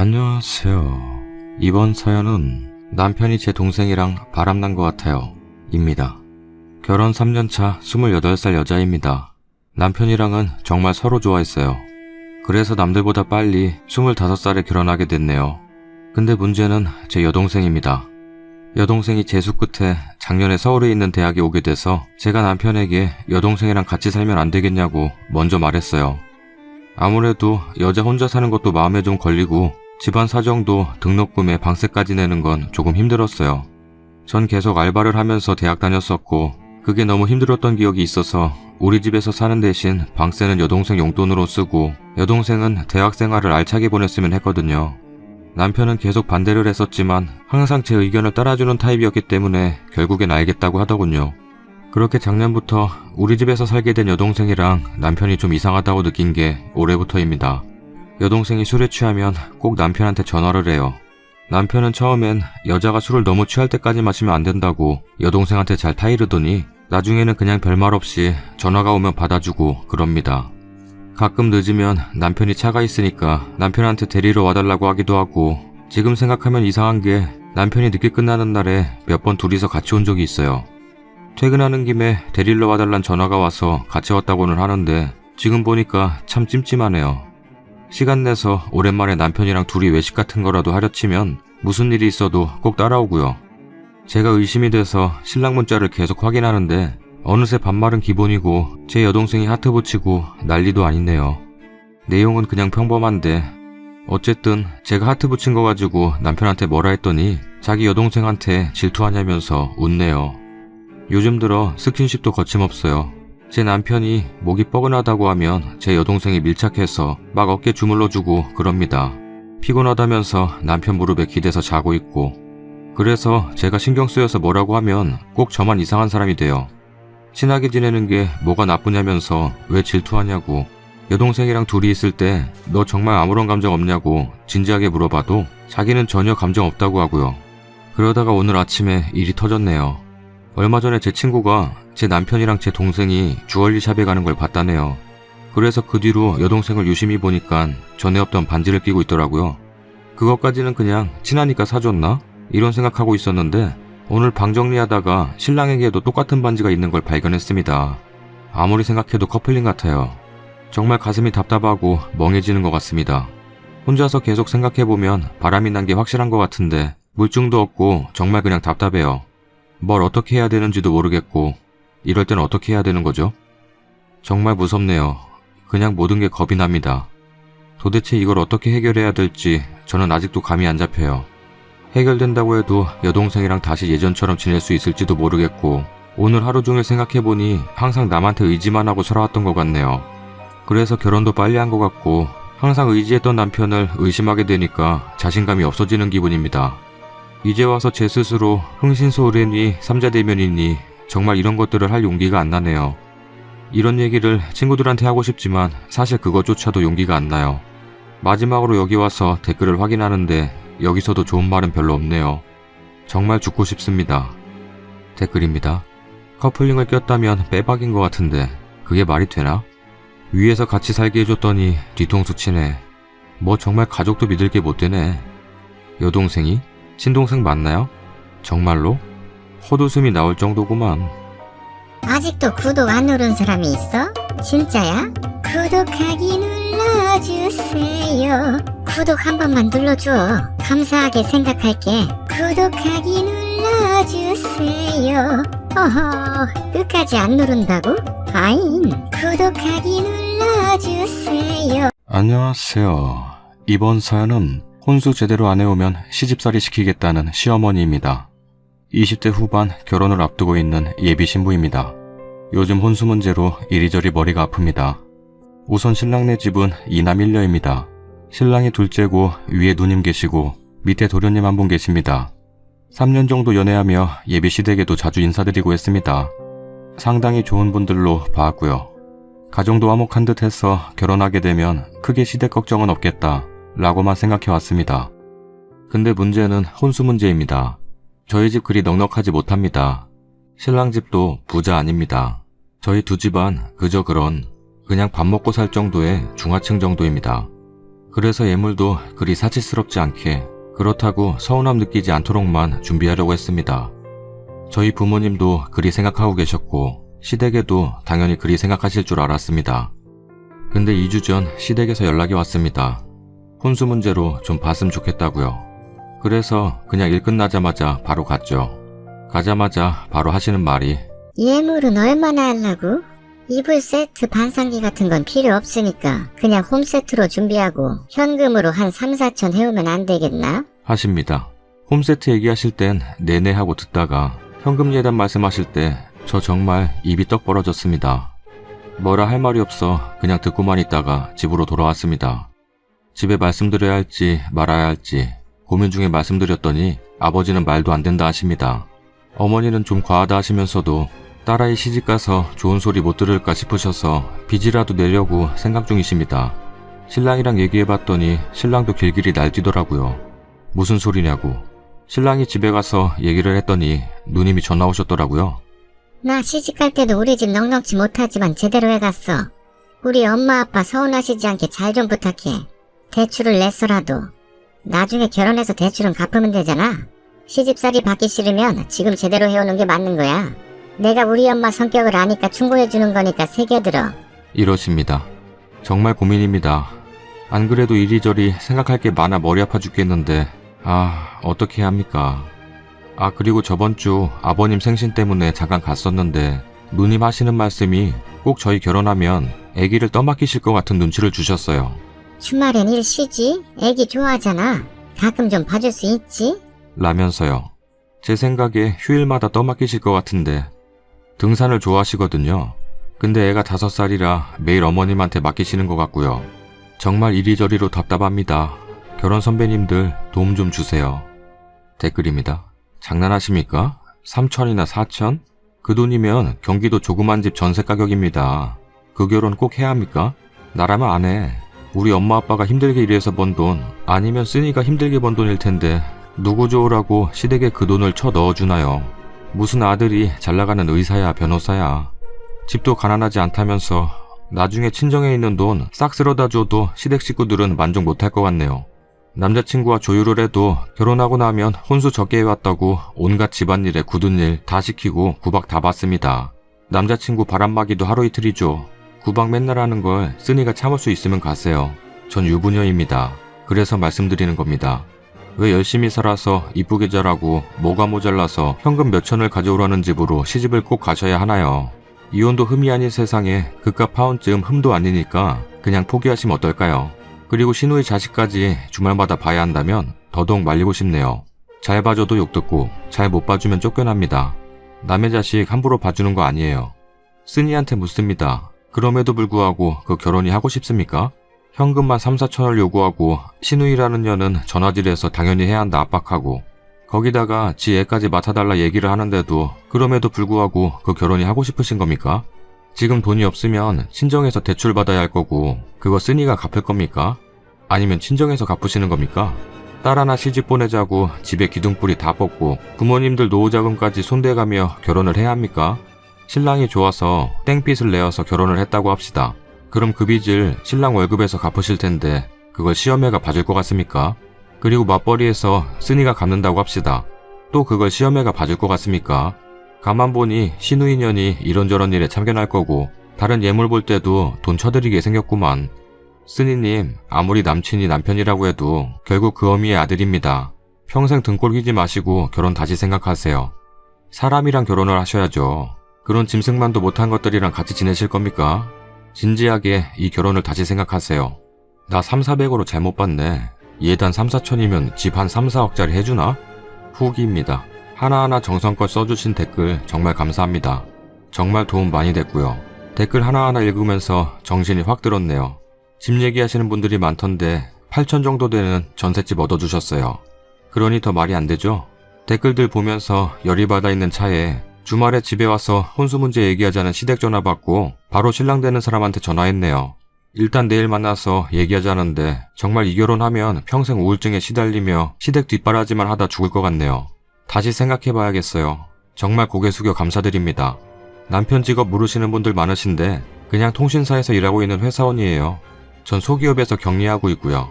안녕하세요. 이번 사연은 남편이 제 동생이랑 바람난 것 같아요 입니다. 결혼 3년차 28살 여자입니다. 남편이랑은 정말 서로 좋아했어요. 그래서 남들보다 빨리 25살에 결혼하게 됐네요. 근데 문제는 제 여동생입니다. 여동생이 재수 끝에 작년에 서울에 있는 대학에 오게 돼서 제가 남편에게 여동생이랑 같이 살면 안 되겠냐고 먼저 말했어요. 아무래도 여자 혼자 사는 것도 마음에 좀 걸리고 집안 사정도 등록금에 방세까지 내는 건 조금 힘들었어요. 전 계속 알바를 하면서 대학 다녔었고 그게 너무 힘들었던 기억이 있어서 우리 집에서 사는 대신 방세는 여동생 용돈으로 쓰고 여동생은 대학 생활을 알차게 보냈으면 했거든요. 남편은 계속 반대를 했었지만 항상 제 의견을 따라주는 타입이었기 때문에 결국엔 알겠다고 하더군요. 그렇게 작년부터 우리 집에서 살게 된 여동생이랑 남편이 좀 이상하다고 느낀 게 올해부터입니다. 여동생이 술에 취하면 꼭 남편한테 전화를 해요. 남편은 처음엔 여자가 술을 너무 취할 때까지 마시면 안 된다고 여동생한테 잘 타이르더니 나중에는 그냥 별말 없이 전화가 오면 받아주고 그럽니다. 가끔 늦으면 남편이 차가 있으니까 남편한테 데리러 와달라고 하기도 하고 지금 생각하면 이상한 게 남편이 늦게 끝나는 날에 몇 번 둘이서 같이 온 적이 있어요. 퇴근하는 김에 데리러 와달란 전화가 와서 같이 왔다고는 하는데 지금 보니까 참 찜찜하네요. 시간 내서 오랜만에 남편이랑 둘이 외식 같은 거라도 하려 치면 무슨 일이 있어도 꼭 따라오고요. 제가 의심이 돼서 신랑 문자를 계속 확인하는데 어느새 반말은 기본이고 제 여동생이 하트 붙이고 난리도 아니네요. 내용은 그냥 평범한데 어쨌든 제가 하트 붙인 거 가지고 남편한테 뭐라 했더니 자기 여동생한테 질투하냐면서 웃네요. 요즘 들어 스킨십도 거침없어요. 제 남편이 목이 뻐근하다고 하면 제 여동생이 밀착해서 막 어깨 주물러주고 그럽니다. 피곤하다면서 남편 무릎에 기대서 자고 있고 그래서 제가 신경 쓰여서 뭐라고 하면 꼭 저만 이상한 사람이 돼요. 친하게 지내는 게 뭐가 나쁘냐면서 왜 질투하냐고 여동생이랑 둘이 있을 때 너 정말 아무런 감정 없냐고 진지하게 물어봐도 자기는 전혀 감정 없다고 하고요. 그러다가 오늘 아침에 일이 터졌네요. 얼마 전에 제 친구가 제 남편이랑 제 동생이 주얼리샵에 가는 걸 봤다네요. 그래서 그 뒤로 여동생을 유심히 보니까 전에 없던 반지를 끼고 있더라고요. 그것까지는 그냥 친하니까 사줬나? 이런 생각하고 있었는데 오늘 방 정리하다가 신랑에게도 똑같은 반지가 있는 걸 발견했습니다. 아무리 생각해도 커플링 같아요. 정말 가슴이 답답하고 멍해지는 것 같습니다. 혼자서 계속 생각해보면 바람이 난 게 확실한 것 같은데 물증도 없고 정말 그냥 답답해요. 뭘 어떻게 해야 되는지도 모르겠고 이럴 땐 어떻게 해야 되는 거죠? 정말 무섭네요. 그냥 모든 게 겁이 납니다. 도대체 이걸 어떻게 해결해야 될지 저는 아직도 감이 안 잡혀요. 해결된다고 해도 여동생이랑 다시 예전처럼 지낼 수 있을지도 모르겠고 오늘 하루 종일 생각해보니 항상 남한테 의지만 하고 살아왔던 것 같네요. 그래서 결혼도 빨리 한 것 같고 항상 의지했던 남편을 의심하게 되니까 자신감이 없어지는 기분입니다. 이제 와서 제 스스로 흥신소울이니 삼자대면이니 정말 이런 것들을 할 용기가 안 나네요. 이런 얘기를 친구들한테 하고 싶지만 사실 그것조차도 용기가 안 나요. 마지막으로 여기 와서 댓글을 확인하는데 여기서도 좋은 말은 별로 없네요. 정말 죽고 싶습니다. 댓글입니다. 커플링을 꼈다면 빼박인 것 같은데 그게 말이 되나? 위에서 같이 살게 해줬더니 뒤통수 치네. 뭐 정말 가족도 믿을 게 못 되네. 여동생이? 친동생 맞나요? 정말로? 헛웃음이 나올 정도구만. 아직도 구독 안 누른 사람이 있어? 진짜야? 구독하기 눌러주세요. 구독 한 번만 눌러줘. 감사하게 생각할게. 구독하기 눌러주세요. 어허, 끝까지 안 누른다고? 아인, 구독하기 눌러주세요. 안녕하세요. 이번 사연은 혼수 제대로 안 해오면 시집살이 시키겠다는 시어머니입니다. 20대 후반 결혼을 앞두고 있는 예비 신부입니다. 요즘 혼수 문제로 이리저리 머리가 아픕니다. 우선 신랑네 집은 2남 1녀입니다. 신랑이 둘째고 위에 누님 계시고 밑에 도련님 한 분 계십니다. 3년 정도 연애하며 예비 시댁에도 자주 인사드리고 했습니다. 상당히 좋은 분들로 봐왔고요. 가정도 화목한 듯 해서 결혼하게 되면 크게 시댁 걱정은 없겠다 라고만 생각해왔습니다. 근데 문제는 혼수 문제입니다. 저희 집 그리 넉넉하지 못합니다. 신랑 집도 부자 아닙니다. 저희 두 집안 그저 그냥 밥 먹고 살 정도의 중하층 정도입니다. 그래서 예물도 그리 사치스럽지 않게, 그렇다고 서운함 느끼지 않도록만 준비하려고 했습니다. 저희 부모님도 그리 생각하고 계셨고 시댁에도 당연히 그리 생각하실 줄 알았습니다. 근데 2주 전 시댁에서 연락이 왔습니다. 혼수 문제로 좀 봤으면 좋겠다고요. 그래서 그냥 일 끝나자마자 바로 갔죠. 가자마자 바로 하시는 말이 예물은 얼마나 하려고? 이불 세트, 반상기 같은 건 필요 없으니까 그냥 홈세트로 준비하고 현금으로 한 3, 4천 해오면 안 되겠나? 하십니다. 홈세트 얘기하실 땐 네네 하고 듣다가 현금 예단 말씀하실 때 저 정말 입이 떡 벌어졌습니다. 뭐라 할 말이 없어 그냥 듣고만 있다가 집으로 돌아왔습니다. 집에 말씀드려야 할지 말아야 할지 고민 중에 말씀드렸더니 아버지는 말도 안 된다 하십니다. 어머니는 좀 과하다 하시면서도 딸아이 시집가서 좋은 소리 못 들을까 싶으셔서 빚이라도 내려고 생각 중이십니다. 신랑이랑 얘기해봤더니 신랑도 길길이 날뛰더라고요. 무슨 소리냐고. 신랑이 집에 가서 얘기를 했더니 누님이 전화 오셨더라고요. 나 시집갈 때도 우리 집 넉넉지 못하지만 제대로 해갔어. 우리 엄마 아빠 서운하시지 않게 잘 좀 부탁해. 대출을 냈어라도 나중에 결혼해서 대출은 갚으면 되잖아. 시집살이 받기 싫으면 지금 제대로 해오는 게 맞는 거야. 내가 우리 엄마 성격을 아니까 충고해주는 거니까 새겨들어. 이러십니다. 정말 고민입니다. 안 그래도 이리저리 생각할 게 많아 머리 아파 죽겠는데 어떻게 해야 합니까? 그리고 저번 주 아버님 생신 때문에 잠깐 갔었는데 누님 하시는 말씀이 꼭 저희 결혼하면 아기를 떠맡기실 것 같은 눈치를 주셨어요. 주말엔 일 쉬지? 애기 좋아하잖아. 가끔 좀 봐줄 수 있지? 라면서요. 제 생각에 휴일마다 떠맡기실 것 같은데 등산을 좋아하시거든요. 근데 애가 5살이라 매일 어머님한테 맡기시는 것 같고요. 정말 이리저리로 답답합니다. 결혼 선배님들 도움 좀 주세요. 댓글입니다. 장난하십니까? 3천이나 4천? 그 돈이면 경기도 조그만 집 전세 가격입니다. 그 결혼 꼭 해야 합니까? 나라면 안 해. 우리 엄마 아빠가 힘들게 일해서 번 돈, 아니면 쓰니가 힘들게 번 돈일 텐데 누구 좋으라고 시댁에 그 돈을 쳐 넣어주나요? 무슨 아들이 잘나가는 의사야 변호사야. 집도 가난하지 않다면서 나중에 친정에 있는 돈 싹 쓸어다 줘도 시댁 식구들은 만족 못할 것 같네요. 남자친구와 조율을 해도 결혼하고 나면 혼수 적게 해왔다고 온갖 집안일에 굳은 일 다 시키고 구박 다 받습니다. 남자친구 바람막이도 하루 이틀이죠. 구박 맨날 하는 걸 쓰니가 참을 수 있으면 가세요. 전 유부녀입니다. 그래서 말씀드리는 겁니다. 왜 열심히 살아서 이쁘게 자라고 뭐가 모자라서 현금 몇 천을 가져오라는 집으로 시집을 꼭 가셔야 하나요? 이혼도 흠이 아닌 세상에 그깟 파혼쯤 흠도 아니니까 그냥 포기하시면 어떨까요? 그리고 시누이 자식까지 주말마다 봐야 한다면 더더욱 말리고 싶네요. 잘 봐줘도 욕 듣고 잘 못 봐주면 쫓겨납니다. 남의 자식 함부로 봐주는 거 아니에요. 쓰니한테 묻습니다. 그럼에도 불구하고 그 결혼이 하고 싶습니까? 현금만 3, 4천을 요구하고 시누이라는 년은 전화질해서 당연히 해야 한다 압박하고 거기다가 지 애까지 맡아달라 얘기를 하는데도 그럼에도 불구하고 그 결혼이 하고 싶으신 겁니까? 지금 돈이 없으면 친정에서 대출 받아야 할 거고 그거 쓰니가 갚을 겁니까? 아니면 친정에서 갚으시는 겁니까? 딸 하나 시집 보내자고 집에 기둥뿌리 다 뽑고 부모님들 노후자금까지 손대가며 결혼을 해야 합니까? 신랑이 좋아서 땡빚을 내어서 결혼을 했다고 합시다. 그럼 그 빚을 신랑 월급에서 갚으실 텐데 그걸 시어매가 봐줄 것 같습니까? 그리고 맞벌이에서 쓰니가 갚는다고 합시다. 또 그걸 시어매가 봐줄 것 같습니까? 가만 보니 시누이년이 이런저런 일에 참견할 거고 다른 예물 볼 때도 돈 쳐드리게 생겼구만. 쓰니님, 아무리 남친이 남편이라고 해도 결국 그 어미의 아들입니다. 평생 등골 휘지 마시고 결혼 다시 생각하세요. 사람이랑 결혼을 하셔야죠. 그런 짐승만도 못한 것들이랑 같이 지내실 겁니까? 진지하게 이 결혼을 다시 생각하세요. 나 3, 400으로 잘못 봤네. 예단 3, 4천이면 집 한 3, 4억짜리 해주나? 후기입니다. 하나하나 정성껏 써주신 댓글 정말 감사합니다. 정말 도움 많이 됐고요. 댓글 하나하나 읽으면서 정신이 확 들었네요. 집 얘기하시는 분들이 많던데 8천 정도 되는 전셋집 얻어주셨어요. 그러니 더 말이 안 되죠? 댓글들 보면서 열이 받아 있는 차에 주말에 집에 와서 혼수 문제 얘기하자는 시댁 전화 받고 바로 신랑 되는 사람한테 전화했네요. 일단 내일 만나서 얘기하자는데 정말 이 결혼하면 평생 우울증에 시달리며 시댁 뒷바라지만 하다 죽을 것 같네요. 다시 생각해봐야겠어요. 정말 고개 숙여 감사드립니다. 남편 직업 모르시는 분들 많으신데 그냥 통신사에서 일하고 있는 회사원이에요. 전 소기업에서 격리하고 있고요.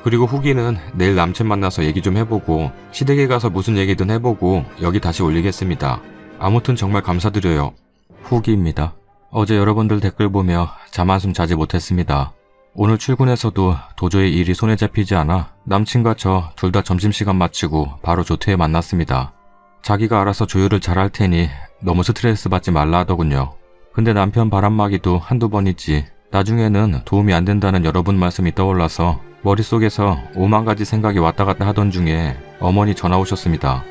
그리고 후기는 내일 남친 만나서 얘기 좀 해보고 시댁에 가서 무슨 얘기든 해보고 여기 다시 올리겠습니다. 아무튼 정말 감사드려요. 후기입니다. 어제 여러분들 댓글 보며 잠 한숨 자지 못했습니다. 오늘 출근해서도 도저히 일이 손에 잡히지 않아 남친과 저 둘 다 점심시간 마치고 바로 조퇴에 만났습니다. 자기가 알아서 조율을 잘할 테니 너무 스트레스 받지 말라 하더군요. 근데 남편 바람막이도 한두 번이지 나중에는 도움이 안 된다는 여러분 말씀이 떠올라서 머릿속에서 5만 가지 생각이 왔다 갔다 하던 중에 어머니 전화 오셨습니다.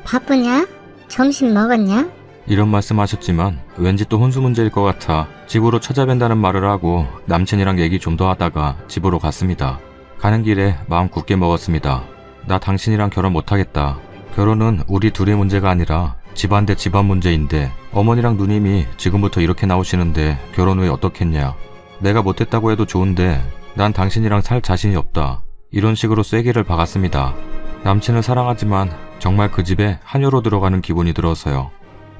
바쁘냐? 점심 먹었냐? 이런 말씀하셨지만 왠지 또 혼수 문제일 것 같아 집으로 찾아뵌다는 말을 하고 남친이랑 얘기 좀 더 하다가 집으로 갔습니다. 가는 길에 마음 굳게 먹었습니다. 나 당신이랑 결혼 못하겠다. 결혼은 우리 둘의 문제가 아니라 집안 대 집안 문제인데 어머니랑 누님이 지금부터 이렇게 나오시는데 결혼 후에 어떻겠냐. 내가 못했다고 해도 좋은데 난 당신이랑 살 자신이 없다. 이런 식으로 쐐기를 박았습니다. 남친을 사랑하지만 정말 그 집에 한여로 들어가는 기분이 들어서요.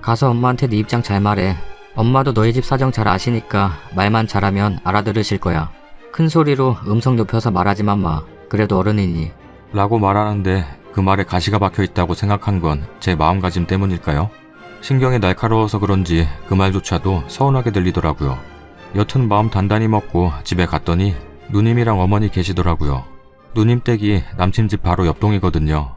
가서 엄마한테 네 입장 잘 말해. 엄마도 너희 집 사정 잘 아시니까 말만 잘하면 알아들으실 거야. 큰 소리로 음성 높여서 말하지만 마. 그래도 어른이니. 라고 말하는데 그 말에 가시가 박혀 있다고 생각한 건 제 마음가짐 때문일까요? 신경이 날카로워서 그런지 그 말조차도 서운하게 들리더라고요. 여튼 마음 단단히 먹고 집에 갔더니 누님이랑 어머니 계시더라고요. 누님 댁이 남친 집 바로 옆동이거든요.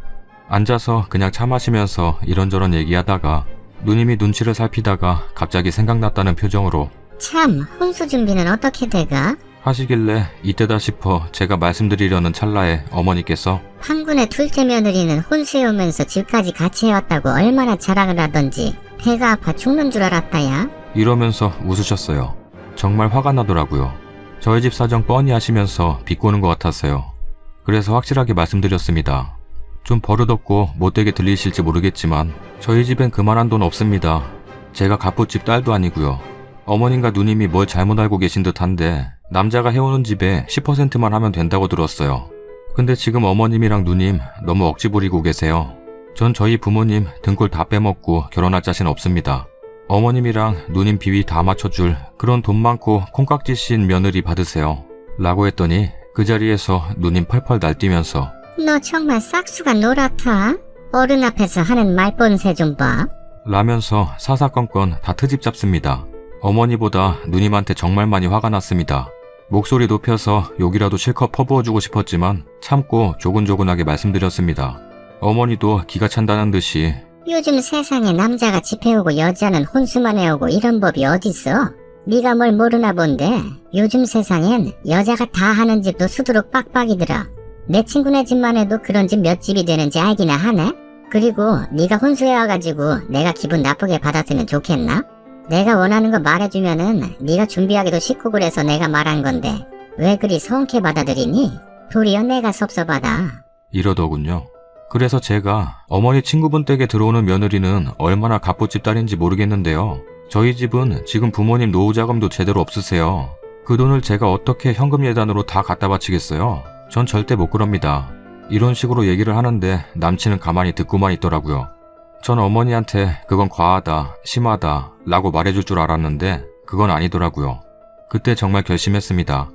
앉아서 그냥 차 마시면서 이런저런 얘기하다가 누님이 눈치를 살피다가 갑자기 생각났다는 표정으로 참, 혼수 준비는 어떻게 돼가? 하시길래 이때다 싶어 제가 말씀드리려는 찰나에 어머니께서 한군의 둘째 며느리는 혼수해오면서 집까지 같이 해왔다고 얼마나 자랑을 하던지 배가 아파 죽는 줄 알았다야. 이러면서 웃으셨어요. 정말 화가 나더라고요. 저희 집 사정 뻔히 하시면서 비꼬는 것 같았어요. 그래서 확실하게 말씀드렸습니다. 좀 버릇없고 못되게 들리실지 모르겠지만 저희 집엔 그만한 돈 없습니다. 제가 갑부집 딸도 아니고요. 어머님과 누님이 뭘 잘못 알고 계신 듯한데 남자가 해오는 집에 10%만 하면 된다고 들었어요. 근데 지금 어머님이랑 누님 너무 억지 부리고 계세요. 전 저희 부모님 등골 다 빼먹고 결혼할 자신 없습니다. 어머님이랑 누님 비위 다 맞춰줄 그런 돈 많고 콩깍지 씌인 며느리 받으세요. 라고 했더니 그 자리에서 누님 펄펄 날뛰면서 너 정말 싹수가 노랗다. 어른 앞에서 하는 말본새 좀 봐. 라면서 사사건건 다 트집 잡습니다. 어머니보다 누님한테 정말 많이 화가 났습니다. 목소리 높여서 욕이라도 실컷 퍼부어주고 싶었지만 참고 조근조근하게 말씀드렸습니다. 어머니도 기가 찬다는 듯이 요즘 세상에 남자가 집 해오고 여자는 혼수만 해오고 이런 법이 어딨어? 네가 뭘 모르나 본데 요즘 세상엔 여자가 다 하는 집도 수두룩 빡빡이더라. 내 친구네 집만 해도 그런 집 몇 집이 되는지 알기나 하네? 그리고 네가 혼수해와가지고 내가 기분 나쁘게 받았으면 좋겠나? 내가 원하는 거 말해주면은 네가 준비하기도 쉽고 그래서 내가 말한 건데 왜 그리 서운케 받아들이니? 도리어 내가 섭섭하다. 이러더군요. 그래서 제가 어머니 친구분 댁에 들어오는 며느리는 얼마나 갑부집 딸인지 모르겠는데요. 저희 집은 지금 부모님 노후 자금도 제대로 없으세요. 그 돈을 제가 어떻게 현금 예단으로 다 갖다 바치겠어요? 전 절대 못 그럽니다. 이런 식으로 얘기를 하는데 남친은 가만히 듣고만 있더라고요. 전 어머니한테 그건 과하다, 심하다 라고 말해줄 줄 알았는데 그건 아니더라고요. 그때 정말 결심했습니다.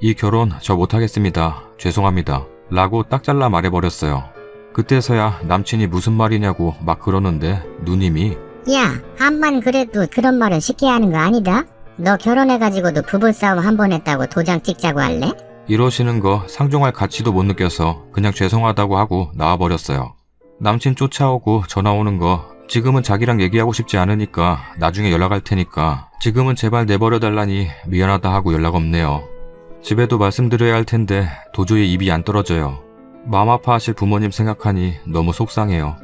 이 결혼 저 못하겠습니다. 죄송합니다. 라고 딱 잘라 말해버렸어요. 그때서야 남친이 무슨 말이냐고 막 그러는데 누님이 야, 암만 그래도 그런 말은 쉽게 하는 거 아니다? 너 결혼해가지고도 부부싸움 한 번 했다고 도장 찍자고 할래? 이러시는 거 상종할 가치도 못 느껴서 그냥 죄송하다고 하고 나와버렸어요. 남친 쫓아오고 전화 오는 거 지금은 자기랑 얘기하고 싶지 않으니까 나중에 연락할 테니까 지금은 제발 내버려달라니 미안하다 하고 연락 없네요. 집에도 말씀드려야 할 텐데 도저히 입이 안 떨어져요. 마음 아파하실 부모님 생각하니 너무 속상해요.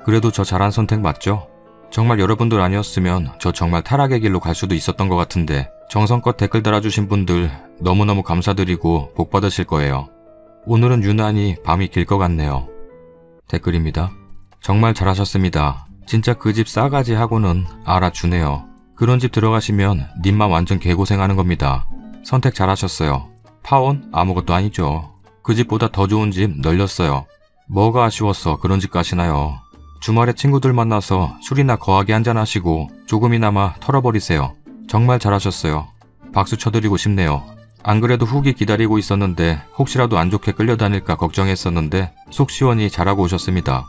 그래도 저 잘한 선택 맞죠? 정말 여러분들 아니었으면 저 정말 타락의 길로 갈 수도 있었던 것 같은데 정성껏 댓글 달아주신 분들 너무너무 감사드리고 복 받으실 거예요. 오늘은 유난히 밤이 길 것 같네요. 댓글입니다. 정말 잘하셨습니다. 진짜 그 집 싸가지 하고는 알아주네요. 그런 집 들어가시면 님만 완전 개고생하는 겁니다. 선택 잘하셨어요. 파혼? 아무것도 아니죠. 그 집보다 더 좋은 집 널렸어요. 뭐가 아쉬워서 그런 집 가시나요? 주말에 친구들 만나서 술이나 거하게 한잔하시고 조금이나마 털어버리세요. 정말 잘하셨어요. 박수 쳐드리고 싶네요. 안 그래도 훅이 기다리고 있었는데 혹시라도 안 좋게 끌려다닐까 걱정했었는데 속 시원히 잘하고 오셨습니다.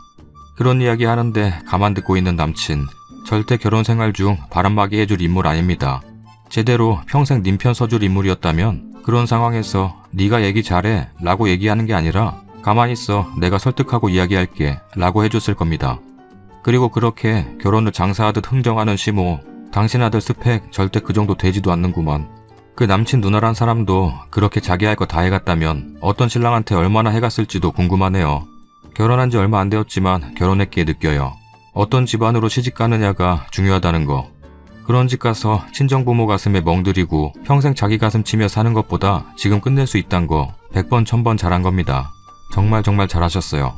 그런 이야기 하는데 가만 듣고 있는 남친. 절대 결혼 생활 중 바람막이 해줄 인물 아닙니다. 제대로 평생 님 편 서줄 인물이었다면 그런 상황에서 네가 얘기 잘해 라고 얘기하는 게 아니라 가만히 있어 내가 설득하고 이야기할게 라고 해줬을 겁니다. 그리고 그렇게 결혼을 장사하듯 흥정하는 시모. 당신 아들 스펙 절대 그 정도 되지도 않는구만. 그 남친 누나란 사람도 그렇게 자기 할 거 다 해갔다면 어떤 신랑한테 얼마나 해갔을지도 궁금하네요. 결혼한 지 얼마 안 되었지만 결혼했기에 느껴요. 어떤 집안으로 시집 가느냐가 중요하다는 거. 그런 집 가서 친정부모 가슴에 멍들이고 평생 자기 가슴 치며 사는 것보다 지금 끝낼 수 있단 거 100번 1000번 잘한 겁니다. 정말 잘하셨어요.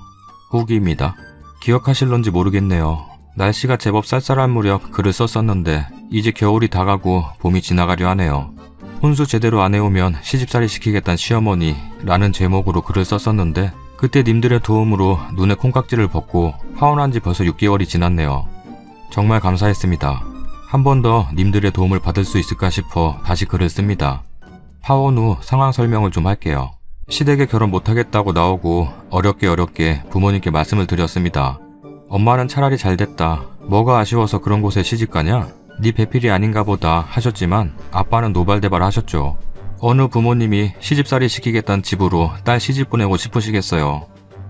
후기입니다. 기억하실런지 모르겠네요. 날씨가 제법 쌀쌀한 무렵 글을 썼었는데 이제 겨울이 다가고 봄이 지나가려 하네요. 혼수 제대로 안 해오면 시집살이 시키겠단 시어머니 라는 제목으로 글을 썼었는데 그때 님들의 도움으로 눈에 콩깍지를 벗고 파혼한 지 벌써 6개월이 지났네요. 정말 감사했습니다. 한 번 더 님들의 도움을 받을 수 있을까 싶어 다시 글을 씁니다. 파혼 후 상황 설명을 좀 할게요. 시댁에 결혼 못하겠다고 나오고 어렵게 부모님께 말씀을 드렸습니다. 엄마는 차라리 잘됐다. 뭐가 아쉬워서 그런 곳에 시집가냐? 네 배필이 아닌가 보다 하셨지만 아빠는 노발대발 하셨죠. 어느 부모님이 시집살이 시키겠다는 집으로 딸 시집 보내고 싶으시겠어요.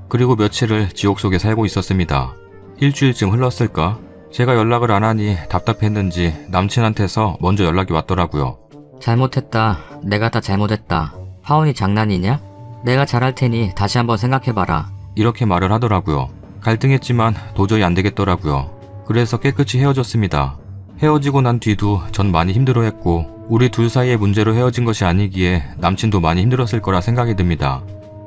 그리고 며칠을 지옥 속에 살고 있었습니다. 일주일쯤 흘렀을까? 제가 연락을 안 하니 답답했는지 남친한테서 먼저 연락이 왔더라고요. 잘못했다. 내가 다 잘못했다. 파혼이 장난이냐? 내가 잘할 테니 다시 한번 생각해봐라. 이렇게 말을 하더라고요. 갈등했지만 도저히 안 되겠더라고요. 그래서 깨끗이 헤어졌습니다. 헤어지고 난 뒤도 전 많이 힘들어했고 우리 둘 사이의 문제로 헤어진 것이 아니기에 남친도 많이 힘들었을 거라 생각이 듭니다.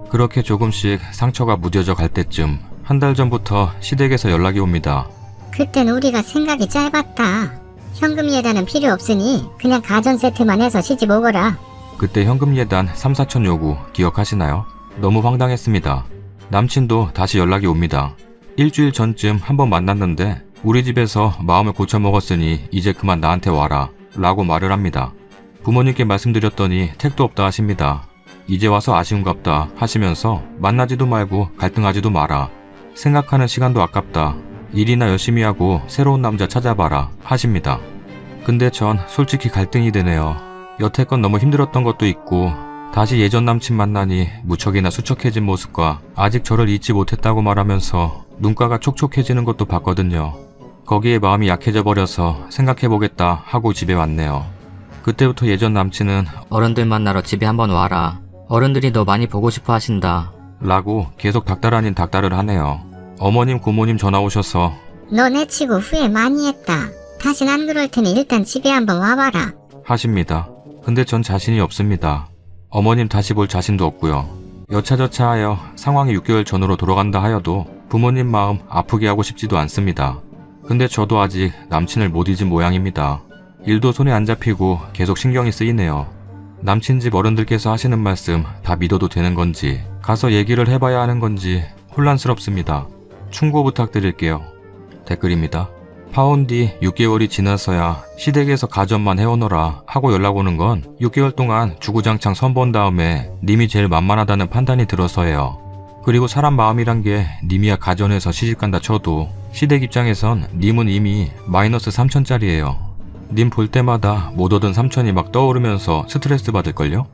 그렇게 조금씩 상처가 무뎌져 갈 때쯤 한 달 전부터 시댁에서 연락이 옵니다. 그땐 우리가 생각이 짧았다. 현금 예단은 필요 없으니 그냥 가전 세트만 해서 시집 오거라. 그때 현금 예단 3-4천 요구 기억하시나요? 너무 황당했습니다. 남친도 다시 연락이 옵니다. 일주일 전쯤 한번 만났는데 우리 집에서 마음을 고쳐먹었으니 이제 그만 나한테 와라 라고 말을 합니다. 부모님께 말씀드렸더니 택도 없다 하십니다. 이제 와서 아쉬운갑다 하시면서 만나지도 말고 갈등하지도 마라. 생각하는 시간도 아깝다. 일이나 열심히 하고 새로운 남자 찾아봐라 하십니다. 근데 전 솔직히 갈등이 되네요. 여태껏 너무 힘들었던 것도 있고 다시 예전 남친 만나니 무척이나 수척해진 모습과 아직 저를 잊지 못했다고 말하면서 눈가가 촉촉해지는 것도 봤거든요. 거기에 마음이 약해져 버려서 생각해보겠다 하고 집에 왔네요. 그때부터 예전 남친은 어른들 만나러 집에 한번 와라. 어른들이 너 많이 보고 싶어 하신다. 라고 계속 닥달 아닌 닥달을 하네요. 어머님 고모님 전화 오셔서 너 내치고 후회 많이 했다. 다신 안 그럴 테니 일단 집에 한번 와봐라. 하십니다. 근데 전 자신이 없습니다. 어머님 다시 볼 자신도 없고요. 여차저차 하여 상황이 6개월 전으로 돌아간다 하여도 부모님 마음 아프게 하고 싶지도 않습니다. 근데 저도 아직 남친을 못 잊은 모양입니다. 일도 손에 안 잡히고 계속 신경이 쓰이네요. 남친 집 어른들께서 하시는 말씀 다 믿어도 되는 건지 가서 얘기를 해봐야 하는 건지 혼란스럽습니다. 충고 부탁드릴게요. 댓글입니다. 파혼 뒤 6개월이 지나서야 시댁에서 가전만 해오너라 하고 연락 오는 건 6개월 동안 주구장창 선본 다음에 님이 제일 만만하다는 판단이 들어서예요. 그리고 사람 마음이란 게 님이야 가전에서 시집간다 쳐도 시댁 입장에선 님은 이미 마이너스 3천짜리예요. 님 볼 때마다 못 얻은 3천이 막 떠오르면서 스트레스 받을걸요?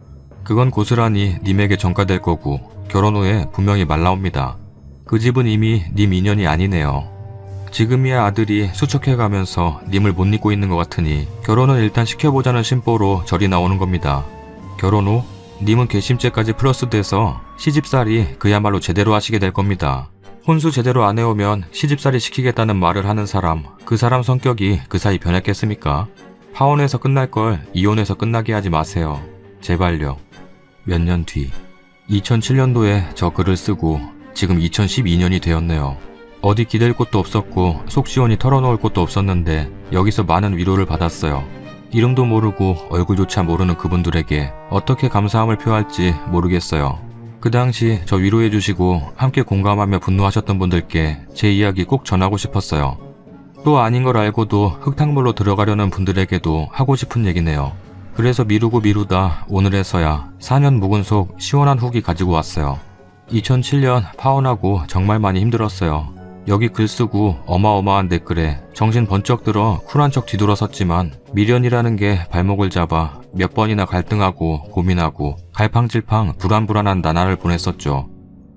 그건 고스란히 님에게 전가될 거고 결혼 후에 분명히 말라옵니다. 그 집은 이미 님 인연이 아니네요. 지금이야 아들이 수척해가면서 님을 못 잊고 있는 것 같으니 결혼은 일단 시켜보자는 심보로 절이 나오는 겁니다. 결혼 후 님은 괘씸죄까지 플러스돼서 시집살이 그야말로 제대로 하시게 될 겁니다. 혼수 제대로 안 해오면 시집살이 시키겠다는 말을 하는 사람, 그 사람 성격이 그 사이 변했겠습니까? 파혼해서 끝날 걸 이혼해서 끝나게 하지 마세요. 제발요. 몇 년 뒤 2007년도에 저 글을 쓰고 지금 2012년이 되었네요. 어디 기댈 곳도 없었고 속 시원히 털어놓을 곳도 없었는데 여기서 많은 위로를 받았어요. 이름도 모르고 얼굴조차 모르는 그분들에게 어떻게 감사함을 표할지 모르겠어요. 그 당시 저 위로해주시고 함께 공감하며 분노하셨던 분들께 제 이야기 꼭 전하고 싶었어요. 또 아닌 걸 알고도 흙탕물로 들어가려는 분들에게도 하고 싶은 얘기네요. 그래서 미루고 미루다 오늘에서야 4년 묵은 속 시원한 후기 가지고 왔어요. 2007년 파혼하고 정말 많이 힘들었어요. 여기 글 쓰고 어마어마한 댓글에 정신 번쩍 들어 쿨한 척 뒤돌아섰지만 미련이라는 게 발목을 잡아 몇 번이나 갈등하고 고민하고 갈팡질팡 불안불안한 나날을 보냈었죠.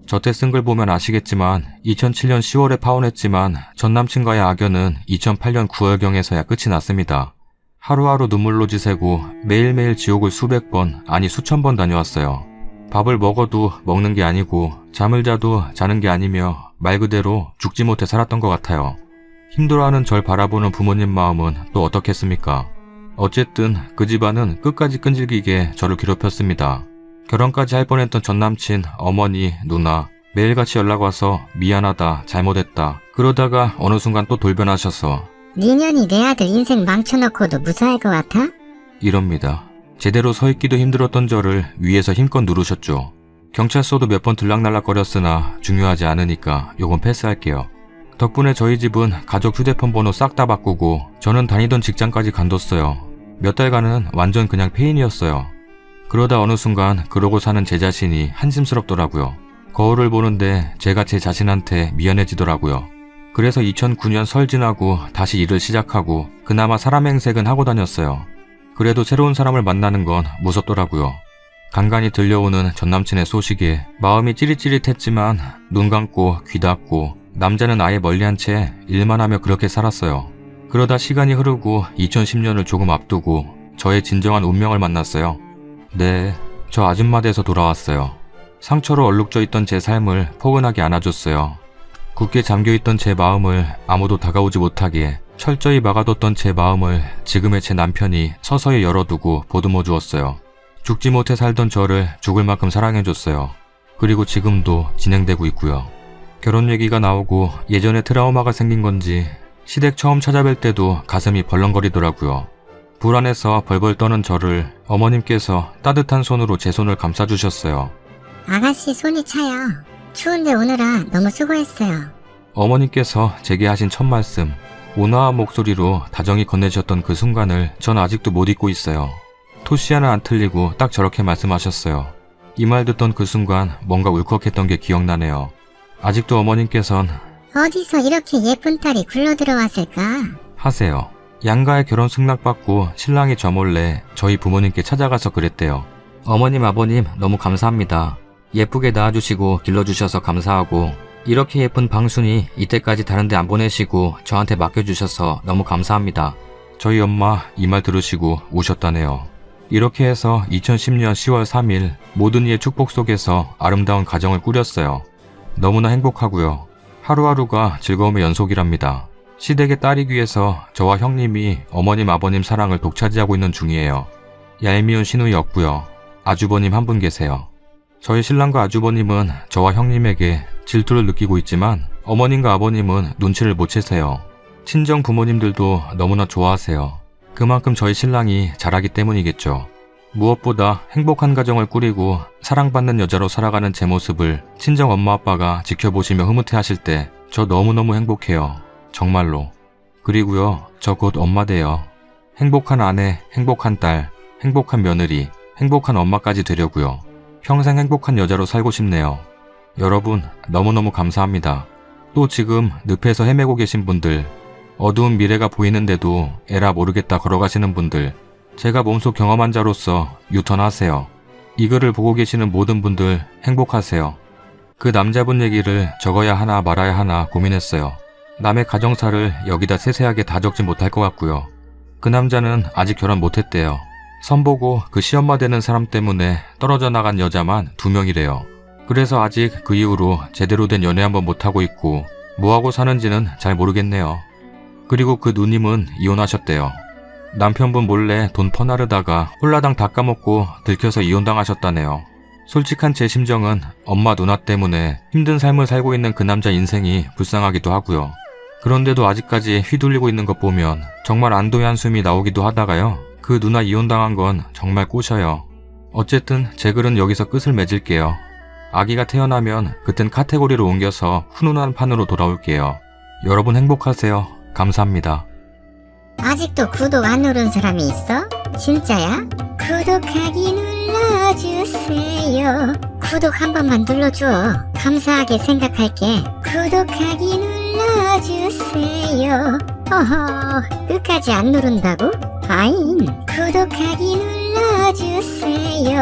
저때 쓴 글 보면 아시겠지만 2007년 10월에 파혼했지만 전남친과의 악연은 2008년 9월경에서야 끝이 났습니다. 하루하루 눈물로 지새고 매일매일 지옥을 수백 번 아니 수천 번 다녀왔어요. 밥을 먹어도 먹는 게 아니고 잠을 자도 자는 게 아니며 말 그대로 죽지 못해 살았던 것 같아요. 힘들어하는 절 바라보는 부모님 마음은 또 어떻겠습니까? 어쨌든 그 집안은 끝까지 끈질기게 저를 괴롭혔습니다. 결혼까지 할 뻔했던 전남친, 어머니, 누나 매일같이 연락와서 미안하다, 잘못했다. 그러다가 어느 순간 또 돌변하셔서 니년이 내 아들 인생 망쳐놓고도 무사할 것 같아? 이럽니다. 제대로 서 있기도 힘들었던 저를 위에서 힘껏 누르셨죠. 경찰서도 몇 번 들락날락거렸으나 중요하지 않으니까 요건 패스할게요. 덕분에 저희 집은 가족 휴대폰 번호 싹 다 바꾸고 저는 다니던 직장까지 간뒀어요. 몇 달간은 완전 그냥 폐인이었어요. 그러다 어느 순간 그러고 사는 제 자신이 한심스럽더라고요. 거울을 보는데 제가 제 자신한테 미안해지더라고요. 그래서 2009년 설 지나고 다시 일을 시작하고 그나마 사람 행색은 하고 다녔어요. 그래도 새로운 사람을 만나는 건 무섭더라고요. 간간히 들려오는 전남친의 소식에 마음이 찌릿찌릿했지만 눈 감고 귀 닫고 남자는 아예 멀리한 채 일만 하며 그렇게 살았어요. 그러다 시간이 흐르고 2010년을 조금 앞두고 저의 진정한 운명을 만났어요. 네, 저 아줌마 돼서 돌아왔어요. 상처로 얼룩져 있던 제 삶을 포근하게 안아줬어요. 굳게 잠겨있던 제 마음을 아무도 다가오지 못하게 철저히 막아뒀던 제 마음을 지금의 제 남편이 서서히 열어두고 보듬어 주었어요. 죽지 못해 살던 저를 죽을 만큼 사랑해줬어요. 그리고 지금도 진행되고 있고요. 결혼 얘기가 나오고 예전에 트라우마가 생긴 건지 시댁 처음 찾아뵐 때도 가슴이 벌렁거리더라고요. 불안해서 벌벌 떠는 저를 어머님께서 따뜻한 손으로 제 손을 감싸주셨어요. 아가씨 손이 차요. 추운데 오느라 너무 수고했어요. 어머님께서 제게 하신 첫 말씀, 온화한 목소리로 다정히 건네주셨던 그 순간을 전 아직도 못 잊고 있어요. 토시 하나 안 틀리고 딱 저렇게 말씀하셨어요. 이 말 듣던 그 순간 뭔가 울컥했던 게 기억나네요. 아직도 어머님께선 어디서 이렇게 예쁜 딸이 굴러 들어왔을까? 하세요. 양가의 결혼 승낙받고 신랑이 저 몰래 저희 부모님께 찾아가서 그랬대요. 어머님, 아버님 너무 감사합니다. 예쁘게 낳아주시고 길러주셔서 감사하고 이렇게 예쁜 방순이 이때까지 다른 데 안 보내시고 저한테 맡겨주셔서 너무 감사합니다. 저희 엄마 이 말 들으시고 우셨다네요. 이렇게 해서 2010년 10월 3일 모든 이의 축복 속에서 아름다운 가정을 꾸렸어요. 너무나 행복하고요. 하루하루가 즐거움의 연속이랍니다. 시댁의 딸이기 위해서 저와 형님이 어머님 아버님 사랑을 독차지하고 있는 중이에요. 얄미운 시누이 없고요. 아주버님 한 분 계세요. 저희 신랑과 아주버님은 저와 형님에게 질투를 느끼고 있지만 어머님과 아버님은 눈치를 못 채세요. 친정 부모님들도 너무나 좋아하세요. 그만큼 저희 신랑이 잘하기 때문이겠죠. 무엇보다 행복한 가정을 꾸리고 사랑받는 여자로 살아가는 제 모습을 친정 엄마 아빠가 지켜보시며 흐뭇해하실 때 저 너무너무 행복해요. 정말로. 그리고요, 저 곧 엄마 돼요. 행복한 아내, 행복한 딸, 행복한 며느리, 행복한 엄마까지 되려고요. 평생 행복한 여자로 살고 싶네요. 여러분 너무너무 감사합니다. 또 지금 늪에서 헤매고 계신 분들, 어두운 미래가 보이는데도 에라 모르겠다 걸어가시는 분들, 제가 몸소 경험한 자로서 유턴하세요. 이 글을 보고 계시는 모든 분들 행복하세요. 그 남자분 얘기를 적어야 하나 말아야 하나 고민했어요. 남의 가정사를 여기다 세세하게 다 적지 못할 것 같고요. 그 남자는 아직 결혼 못했대요. 선보고 그 시엄마 되는 사람 때문에 떨어져 나간 여자만 2명이래요. 그래서 아직 그 이후로 제대로 된 연애 한번 못하고 있고 뭐하고 사는지는 잘 모르겠네요. 그리고 그 누님은 이혼하셨대요. 남편분 몰래 돈 퍼나르다가 홀라당 다 까먹고 들켜서 이혼당하셨다네요. 솔직한 제 심정은 엄마 누나 때문에 힘든 삶을 살고 있는 그 남자 인생이 불쌍하기도 하고요. 그런데도 아직까지 휘둘리고 있는 것 보면 정말 안도의 한숨이 나오기도 하다가요. 그 누나 이혼당한 건 정말 꼬셔요. 어쨌든 제 글은 여기서 끝을 맺을게요. 아기가 태어나면 그땐 카테고리로 옮겨서 훈훈한 판으로 돌아올게요. 여러분 행복하세요. 감사합니다. 아직도 구독 안 누른 사람이 있어? 진짜야? 구독하기 눌러주세요. 구독 한 번만 눌러줘. 감사하게 생각할게. 구독하기 눌러주세요. 어허, 끝까지 안 누른다고? 아잉. 구독하기 눌러주세요.